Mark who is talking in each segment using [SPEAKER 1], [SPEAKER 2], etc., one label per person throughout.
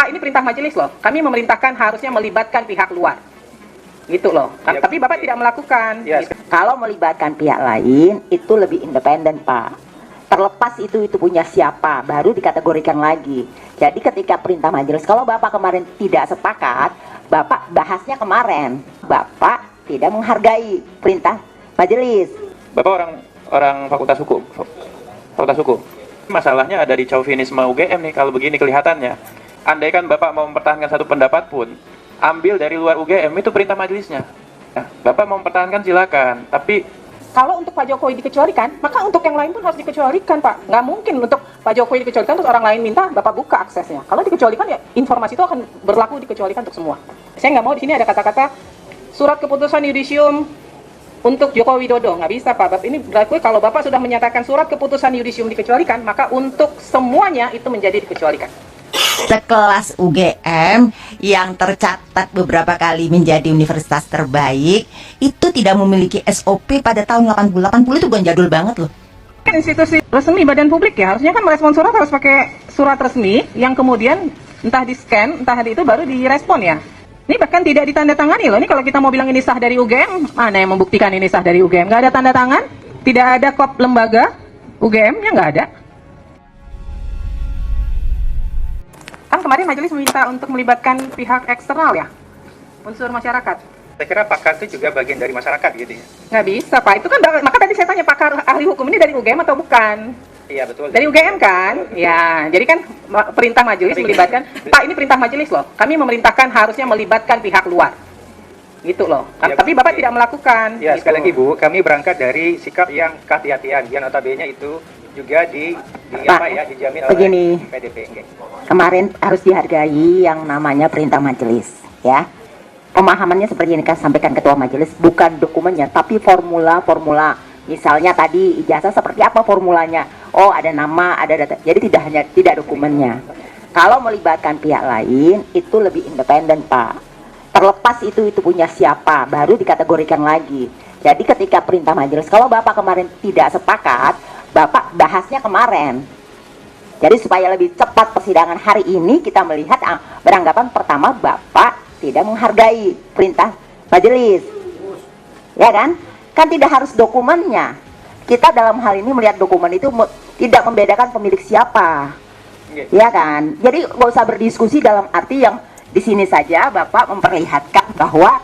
[SPEAKER 1] Pak, ini perintah majelis loh. Kami memerintahkan harusnya melibatkan pihak luar. Gitu loh.
[SPEAKER 2] Ya,
[SPEAKER 1] tapi Bapak tidak melakukan.
[SPEAKER 2] Ya,
[SPEAKER 1] gitu.
[SPEAKER 3] Kalau melibatkan pihak lain itu lebih independen, Pak. Terlepas itu punya siapa, baru dikategorikan lagi. Jadi ketika perintah majelis, kalau Bapak kemarin tidak sepakat, Bapak bahasnya kemarin, Bapak tidak menghargai perintah majelis.
[SPEAKER 2] Bapak orang Fakultas Hukum. Fakultas Hukum. Masalahnya ada di chauvinisme UGM nih kalau begini kelihatannya. Andaikan Bapak mau mempertahankan satu pendapat pun, ambil dari luar UGM itu perintah majelisnya. Nah, Bapak mau mempertahankan silakan, tapi
[SPEAKER 1] Kalau untuk Pak Jokowi dikecualikan, maka untuk yang lain pun harus dikecualikan, Pak. Nggak mungkin untuk Pak Jokowi dikecualikan terus orang lain minta Bapak buka aksesnya. Kalau dikecualikan ya informasi itu akan berlaku dikecualikan untuk semua. Saya nggak mau di sini ada kata-kata surat keputusan yudisium untuk Joko Widodo. Nggak bisa, Pak. Bapak ini berlaku kalau Bapak sudah menyatakan surat keputusan yudisium dikecualikan, maka untuk semuanya itu menjadi dikecualikan.
[SPEAKER 4] Sekelas UGM yang tercatat beberapa kali menjadi universitas terbaik itu tidak memiliki SOP pada tahun 80 itu bukan jadul banget loh.
[SPEAKER 1] Kan institusi resmi badan publik ya, harusnya kan merespon surat harus pakai surat resmi yang kemudian entah di scan, entah itu baru direspon ya. Ini bahkan tidak ditandatangani loh. Ini kalau kita mau bilang ini sah dari UGM, mana yang membuktikan ini sah dari UGM? Nggak ada tanda tangan, tidak ada kop lembaga UGM-nya nggak ada. Kan kemarin majelis meminta untuk melibatkan pihak eksternal ya, unsur masyarakat.
[SPEAKER 2] saya kira pakar itu juga bagian dari masyarakat gitu ya.
[SPEAKER 1] Nggak bisa, Pak. Itu kan, maka tadi saya tanya pakar ahli hukum ini dari UGM atau bukan?
[SPEAKER 2] Iya betul.
[SPEAKER 1] Dari UGM kan? Ya, jadi kan perintah majelis melibatkan. Pak, ini perintah majelis loh. Kami memerintahkan harusnya melibatkan pihak luar. Gitu loh.
[SPEAKER 2] Ya,
[SPEAKER 1] tapi Bapak tidak melakukan.
[SPEAKER 2] Ya,
[SPEAKER 1] gitu.
[SPEAKER 2] sekali lagi Bu, kami berangkat dari sikap yang kehati-hatian. Yang notabene itu juga
[SPEAKER 3] Pak,
[SPEAKER 2] dijamin
[SPEAKER 3] begini.
[SPEAKER 2] oleh PDP. Okay.
[SPEAKER 3] Kemarin harus dihargai yang namanya perintah majelis, ya. Pemahamannya seperti yang sampaikan ketua majelis, bukan dokumennya, tapi formula-formula. Misalnya tadi ijazah seperti apa formulanya? Oh, ada nama, ada data. Jadi tidak dokumennya. Kalau melibatkan pihak lain itu lebih independen, Pak. Terlepas itu punya siapa, baru dikategorikan lagi. Jadi ketika perintah majelis, kalau Bapak kemarin tidak sepakat, Bapak bahasnya kemarin. Jadi supaya lebih cepat persidangan hari ini, kita melihat beranggapan pertama Bapak tidak menghargai perintah majelis. Ya kan? Kan tidak harus dokumennya. Kita dalam hal ini melihat dokumen itu tidak membedakan pemilik siapa. Ya kan? Jadi nggak usah berdiskusi dalam arti yang di sini saja Bapak memperlihatkan bahwa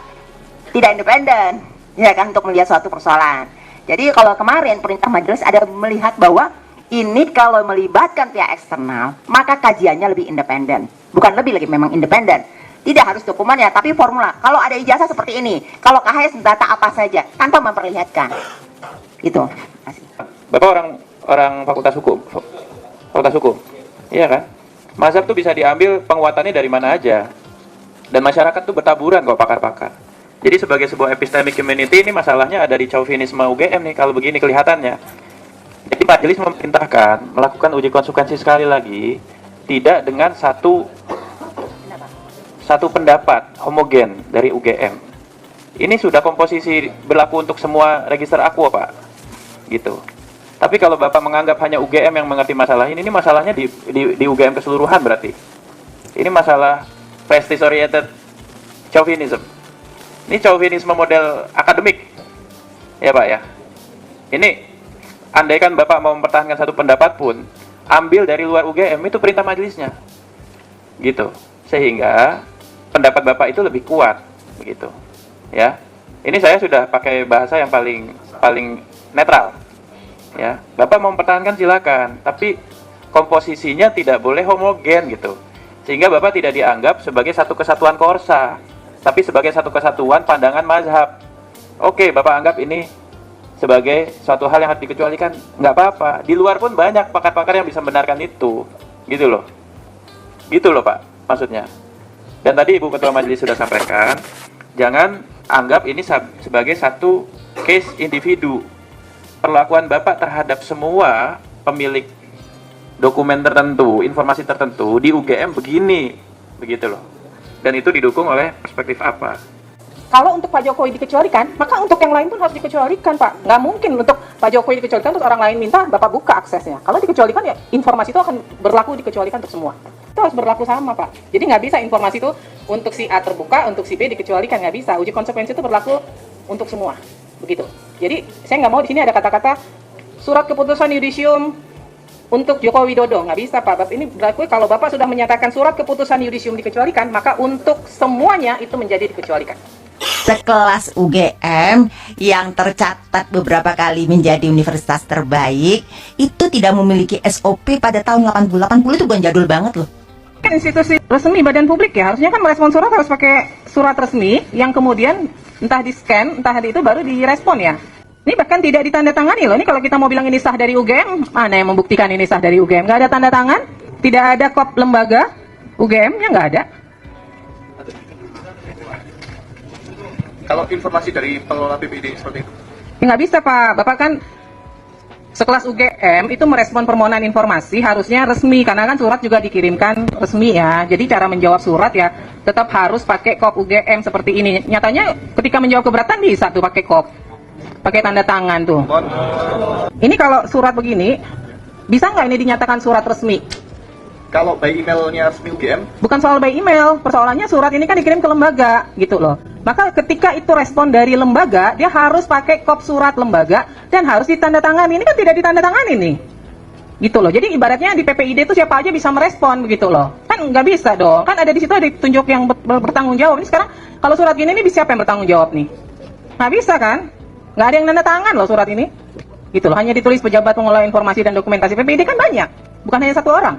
[SPEAKER 3] tidak independen. Ya kan, untuk melihat suatu persoalan. Jadi kalau kemarin perintah majelis ada melihat bahwa ini kalau melibatkan pihak eksternal, maka kajiannya lebih independen. Bukan lebih lagi, memang independen. Tidak harus dokumennya, tapi formula. Kalau ada ijazah seperti ini, kalau KHS data apa saja, tanpa memperlihatkan. Gitu.
[SPEAKER 2] Bapak orang Fakultas Hukum. Fakultas Hukum. Iya kan? Mazhab tuh bisa diambil penguatannya dari mana aja. Dan masyarakat tuh bertaburan kok pakar-pakar. Jadi sebagai sebuah epistemic community, ini masalahnya ada di chauvinisme UGM nih kalau begini kelihatannya. Jadi majelis memerintahkan melakukan uji konsekuensi sekali lagi, tidak dengan satu pendapat homogen dari UGM. Ini sudah komposisi berlaku untuk semua register aqua, Pak. Gitu. Tapi kalau Bapak menganggap hanya UGM yang mengerti masalah ini masalahnya di UGM keseluruhan berarti. Ini masalah prestige oriented chauvinism. Ini chauvinisme model akademik. Ya, Pak ya. Ini andaikan Bapak mau mempertahankan satu pendapat pun, ambil dari luar UGM itu perintah majelisnya. Gitu. Sehingga pendapat Bapak itu lebih kuat, begitu. Ya. Ini saya sudah pakai bahasa yang paling netral. Ya. Bapak mau mempertahankan silakan, tapi komposisinya tidak boleh homogen gitu. Sehingga Bapak tidak dianggap sebagai satu kesatuan korsa, tapi sebagai satu kesatuan pandangan mazhab. Oke, Bapak anggap ini sebagai suatu hal yang harus dikecualikan, nggak apa-apa. Di luar pun banyak pakar-pakar yang bisa membenarkan itu, gitu loh Pak, maksudnya. Dan tadi Ibu Ketua Majelis sudah sampaikan, jangan anggap ini sebagai satu case individu. Perlakuan Bapak terhadap semua pemilik dokumen tertentu, informasi tertentu di UGM begini, begitu loh. Dan itu didukung oleh perspektif apa?
[SPEAKER 1] Kalau untuk Pak Jokowi dikecualikan, maka untuk yang lain pun harus dikecualikan, Pak. Nggak mungkin untuk Pak Jokowi dikecualikan terus orang lain minta Bapak buka aksesnya. Kalau dikecualikan ya informasi itu akan berlaku dikecualikan untuk semua. itu harus berlaku sama, Pak. Jadi nggak bisa informasi itu untuk si A terbuka, untuk si B dikecualikan, nggak bisa. Uji konsekuensi itu berlaku untuk semua, begitu. Jadi saya nggak mau di sini ada kata-kata surat keputusan yudisium untuk Joko Widodo, nggak bisa, Pak. Bapak ini berlaku kalau Bapak sudah menyatakan surat keputusan yudisium dikecualikan, maka untuk semuanya itu menjadi dikecualikan.
[SPEAKER 4] Sekelas UGM yang tercatat beberapa kali menjadi universitas terbaik itu tidak memiliki SOP pada tahun 80 itu bukan jadul banget loh.
[SPEAKER 1] Kan institusi resmi badan publik ya, harusnya kan merespon surat harus pakai surat resmi yang kemudian entah di scan, entah di itu baru direspon ya. Ini bahkan tidak ditandatangani loh. Ini kalau kita mau bilang ini sah dari UGM, mana yang membuktikan ini sah dari UGM? Nggak ada tanda tangan, tidak ada kop lembaga UGM, ya nggak ada.
[SPEAKER 5] Kalau informasi dari pengelola BPID seperti itu?
[SPEAKER 1] Ya nggak bisa, Pak. Bapak kan sekelas UGM itu merespon permohonan informasi harusnya resmi, karena kan surat juga dikirimkan resmi ya. Jadi cara menjawab surat ya tetap harus pakai kop UGM seperti ini. Nyatanya ketika menjawab keberatan bisa tuh pakai kop, pakai tanda tangan tuh. Ini kalau surat begini, bisa nggak ini dinyatakan surat resmi?
[SPEAKER 5] Kalau by emailnya resmi UGM?
[SPEAKER 1] Bukan soal by email, persoalannya surat ini kan dikirim ke lembaga gitu loh. Maka ketika itu respon dari lembaga, dia harus pakai kop surat lembaga dan harus ditandatangani. Ini kan tidak ditandatangani nih. Gitu loh. Jadi ibaratnya di PPID itu siapa aja bisa merespon begitu loh. Kan nggak bisa dong. Kan ada di situ ada ditunjuk yang bertanggung jawab. Ini sekarang kalau surat gini nih siapa yang bertanggung jawab nih? Nggak bisa kan? Nggak ada yang tanda tangan loh surat ini. Gitu loh. Hanya ditulis pejabat pengelola informasi dan dokumentasi. PPID kan banyak. Bukan hanya satu orang.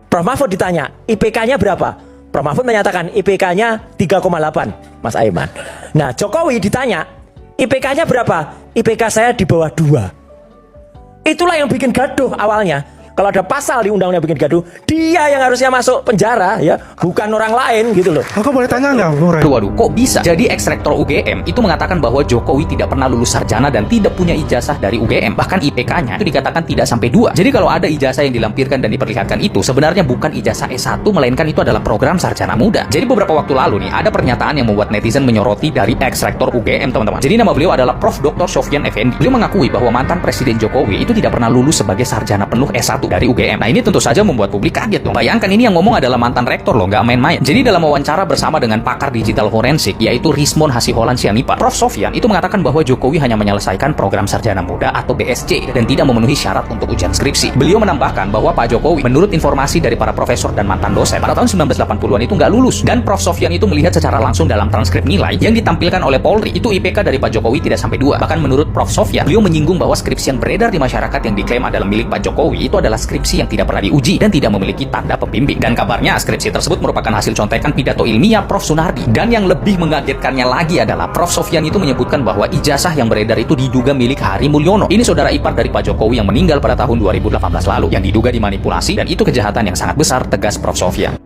[SPEAKER 6] Prof Mahfud ditanya, IPK-nya berapa? Prof Mahfud menyatakan IPK-nya 3,8, Mas Aiman. Nah, Jokowi ditanya, IPK-nya berapa? IPK saya di bawah 2. Itulah yang bikin gaduh awalnya. Kalau ada pasal di undang-undang bikin gaduh, dia yang harusnya masuk penjara ya, bukan orang lain gitu loh.
[SPEAKER 7] Aku boleh tanya nggak, Bung Ray?
[SPEAKER 8] Waduh, kok bisa? Jadi ex-rektor UGM itu mengatakan bahwa Jokowi tidak pernah lulus sarjana dan tidak punya ijazah dari UGM. Bahkan IPK-nya itu dikatakan tidak sampai 2. Jadi kalau ada ijazah yang dilampirkan dan diperlihatkan itu, sebenarnya bukan ijazah S1, melainkan itu adalah program sarjana muda. Jadi beberapa waktu lalu nih, ada pernyataan yang membuat netizen menyoroti dari ex-rektor UGM, teman-teman. Jadi nama beliau adalah Prof. Dr. Sofyan Effendi. Beliau mengakui bahwa mantan Presiden Jokowi itu tidak pernah lulus sebagai sarjana penuh S1 dari UGM. Nah, ini tentu saja membuat publik kaget dong. Bayangkan ini yang ngomong adalah mantan rektor loh, nggak main-main. Jadi dalam wawancara bersama dengan pakar digital forensik, yaitu Rismon Hasiholan Sianipar, Prof. Sofyan itu mengatakan bahwa Jokowi hanya menyelesaikan program sarjana muda atau BSc dan tidak memenuhi syarat untuk ujian skripsi. Beliau menambahkan bahwa Pak Jokowi, menurut informasi dari para profesor dan mantan dosen, pada tahun 1980-an itu nggak lulus. Dan Prof. Sofyan itu melihat secara langsung dalam transkrip nilai yang ditampilkan oleh Polri, itu IPK dari Pak Jokowi tidak sampai 2. Bahkan menurut Prof. Sofyan, beliau menyinggung bahwa skripsi yang beredar di masyarakat yang diklaim adalah milik Pak Jokowi itu adalah skripsi yang tidak pernah diuji dan tidak memiliki tanda pembimbing. Dan kabarnya skripsi tersebut merupakan hasil contekan pidato ilmiah Prof. Sunardi. Dan yang lebih mengagetkannya lagi adalah Prof. Sofyan itu menyebutkan bahwa ijazah yang beredar itu diduga milik Hari Mulyono. Ini saudara ipar dari Pak Jokowi yang meninggal pada tahun 2018 lalu, yang diduga dimanipulasi, dan itu kejahatan yang sangat besar, tegas Prof. Sofyan.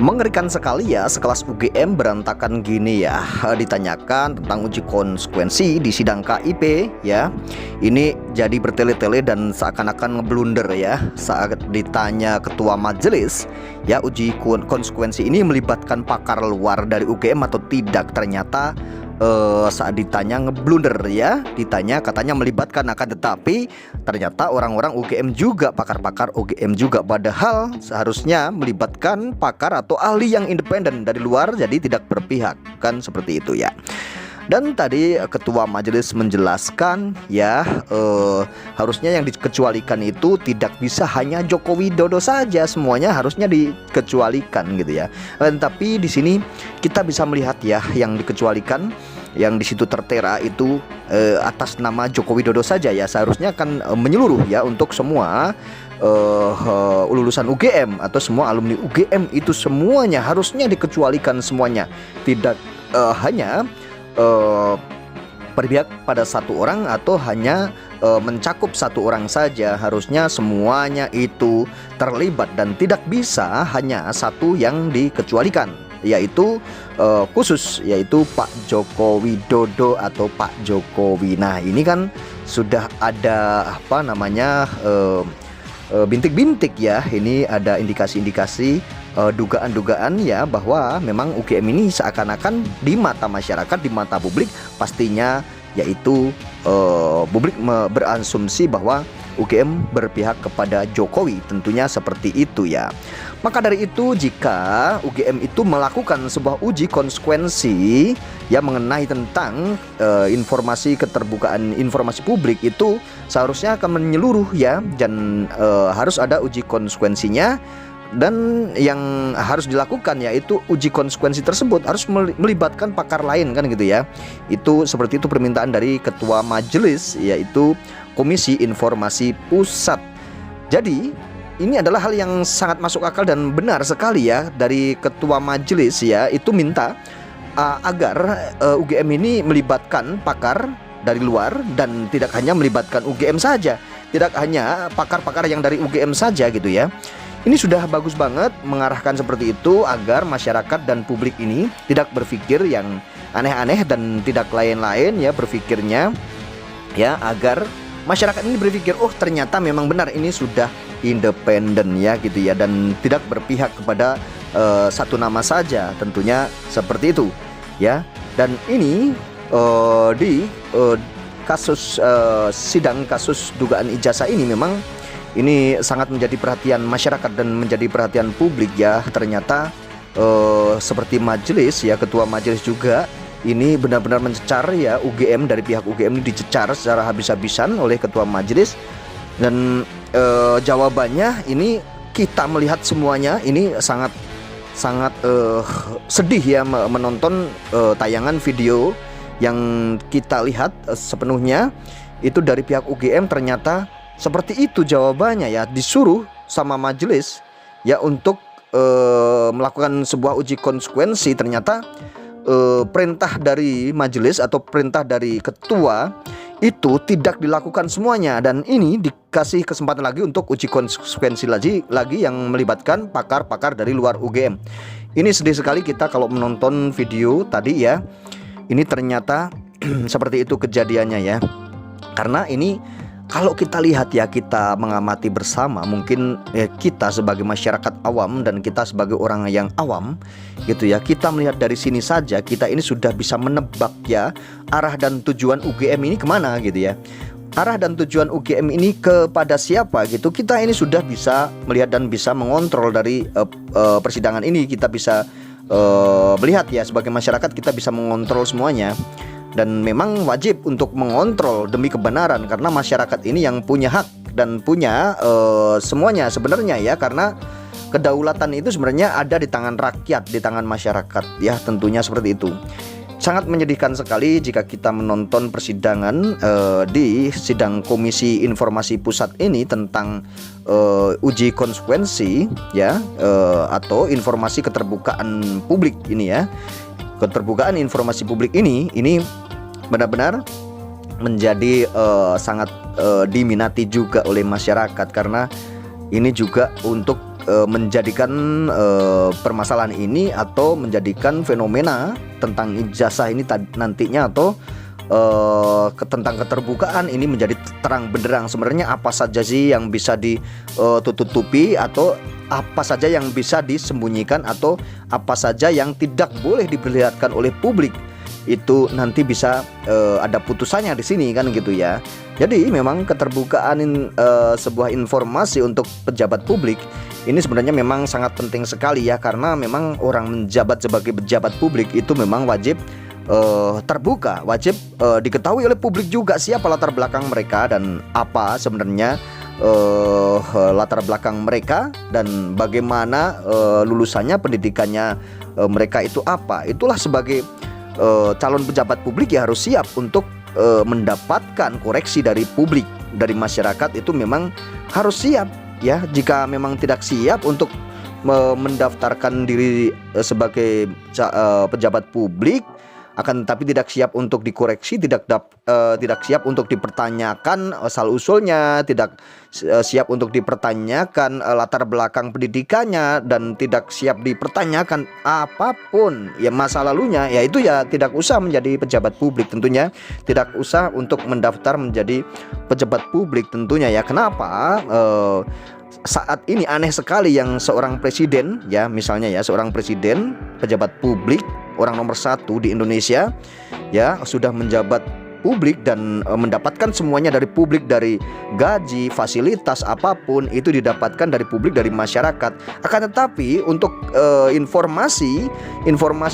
[SPEAKER 9] Mengerikan sekali ya, sekelas UGM berantakan gini ya. Ditanyakan tentang uji konsekuensi di sidang KIP ya. Ini jadi bertele-tele dan seakan-akan ngeblunder ya. Saat ditanya ketua majelis ya, uji konsekuensi ini melibatkan pakar luar dari UGM atau tidak. Ternyata saat ditanya ngeblunder ya, ditanya katanya melibatkan, akan tetapi ternyata orang-orang UGM juga, pakar-pakar UGM juga, padahal seharusnya melibatkan pakar atau ahli yang independen dari luar, jadi tidak berpihak, kan seperti itu ya. Dan tadi ketua majelis menjelaskan ya, harusnya yang dikecualikan itu tidak bisa hanya Joko Widodo saja, semuanya harusnya dikecualikan gitu ya. Tapi di sini kita bisa melihat ya, yang dikecualikan, yang di situ tertera itu atas nama Joko Widodo saja ya, seharusnya kan menyeluruh ya untuk semua lulusan UGM atau semua alumni UGM itu semuanya harusnya dikecualikan semuanya, tidak hanya berpihak pada satu orang atau hanya mencakup satu orang saja. Harusnya semuanya itu terlibat dan tidak bisa hanya satu yang dikecualikan, yaitu khusus, yaitu Pak Joko Widodo atau Pak Jokowi. Nah, ini kan sudah ada apa namanya bintik-bintik ya. Ini ada indikasi-indikasi, dugaan-dugaan ya, bahwa memang UGM ini seakan-akan di mata masyarakat, di mata publik pastinya, yaitu publik berasumsi bahwa UGM berpihak kepada Jokowi, tentunya seperti itu ya. Maka dari itu jika UGM itu melakukan sebuah uji konsekuensi yang mengenai tentang informasi keterbukaan informasi publik, itu seharusnya akan menyeluruh ya, dan harus ada uji konsekuensinya. Dan yang harus dilakukan yaitu uji konsekuensi tersebut harus melibatkan pakar lain kan gitu ya. Itu seperti itu permintaan dari Ketua Majelis, yaitu Komisi Informasi Pusat. Jadi ini adalah hal yang sangat masuk akal dan benar sekali ya dari Ketua Majelis ya, itu minta agar UGM ini melibatkan pakar dari luar, dan tidak hanya melibatkan UGM saja, tidak hanya pakar-pakar yang dari UGM saja gitu ya. Ini sudah bagus banget mengarahkan seperti itu agar masyarakat dan publik ini tidak berpikir yang aneh-aneh dan tidak lain-lain ya berpikirnya ya, agar masyarakat ini berpikir oh ternyata memang benar ini sudah independen ya gitu ya, dan tidak berpihak kepada satu nama saja, tentunya seperti itu ya. Dan ini di kasus sidang kasus dugaan ijazah ini memang ini sangat menjadi perhatian masyarakat dan menjadi perhatian publik ya. Ternyata seperti majelis ya, Ketua Majelis juga ini benar-benar mencecar ya UGM, dari pihak UGM ini dicecar secara habis-habisan oleh Ketua Majelis. Dan jawabannya ini kita melihat semuanya ini sangat sedih ya menonton tayangan video yang kita lihat sepenuhnya itu dari pihak UGM. Ternyata seperti itu jawabannya ya, disuruh sama majelis ya untuk melakukan sebuah uji konsekuensi. Ternyata perintah dari majelis atau perintah dari ketua itu tidak dilakukan semuanya, dan ini dikasih kesempatan lagi untuk uji konsekuensi lagi yang melibatkan pakar-pakar dari luar UGM. Ini sedih sekali kita kalau menonton video tadi ya. Ini ternyata seperti itu kejadiannya ya. Karena ini kalau kita lihat ya, kita mengamati bersama, mungkin kita sebagai masyarakat awam dan kita sebagai orang yang awam gitu ya, kita melihat dari sini saja kita ini sudah bisa menebak ya arah dan tujuan UGM ini kemana gitu ya. Arah dan tujuan UGM ini kepada siapa gitu, kita ini sudah bisa melihat dan bisa mengontrol dari persidangan ini. Kita bisa melihat ya, sebagai masyarakat kita bisa mengontrol semuanya. Dan memang wajib untuk mengontrol demi kebenaran, karena masyarakat ini yang punya hak dan punya semuanya sebenarnya ya, karena kedaulatan itu sebenarnya ada di tangan rakyat, di tangan masyarakat ya, tentunya seperti itu. Sangat menyedihkan sekali jika kita menonton persidangan di sidang Komisi Informasi Pusat ini tentang uji konsekuensi ya, atau informasi keterbukaan publik ini ya. Keterbukaan informasi publik ini benar-benar menjadi sangat diminati juga oleh masyarakat, karena ini juga untuk menjadikan permasalahan ini atau menjadikan fenomena tentang ijazah ini nantinya atau tentang keterbukaan ini menjadi terang benderang. Sebenarnya apa saja sih yang bisa ditutupi atau apa saja yang bisa disembunyikan atau apa saja yang tidak boleh diperlihatkan oleh publik, itu nanti bisa ada putusannya di sini kan gitu ya. Jadi memang keterbukaan sebuah informasi untuk pejabat publik ini sebenarnya memang sangat penting sekali ya, karena memang orang menjabat sebagai pejabat publik itu memang wajib terbuka, wajib diketahui oleh publik juga siapa latar belakang mereka dan apa sebenarnya latar belakang mereka dan bagaimana lulusannya, pendidikannya mereka itu apa. Itulah sebagai calon pejabat publik ya harus siap untuk mendapatkan koreksi dari publik, dari masyarakat. Itu memang harus siap ya. Jika memang tidak siap untuk mendaftarkan diri sebagai pejabat publik, akan tetapi tidak siap untuk dikoreksi, tidak siap untuk dipertanyakan asal usulnya, tidak siap untuk dipertanyakan latar belakang pendidikannya, dan tidak siap dipertanyakan apapun ya masa lalunya, ya itu ya tidak usah menjadi pejabat publik tentunya, tidak usah untuk mendaftar menjadi pejabat publik tentunya ya. Kenapa? Saat ini aneh sekali yang seorang presiden ya, misalnya ya seorang presiden, pejabat publik, orang nomor 1 di Indonesia ya, sudah menjabat publik dan mendapatkan semuanya dari publik, dari gaji, fasilitas apapun itu didapatkan dari publik, dari masyarakat. Akan tetapi untuk informasi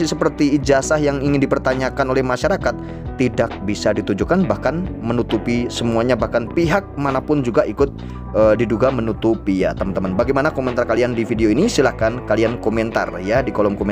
[SPEAKER 9] seperti ijazah yang ingin dipertanyakan oleh masyarakat tidak bisa ditujukan, bahkan menutupi semuanya, bahkan pihak manapun juga ikut diduga menutupi ya teman-teman. Bagaimana komentar kalian di video ini? Silahkan kalian komentar ya di kolom komentar.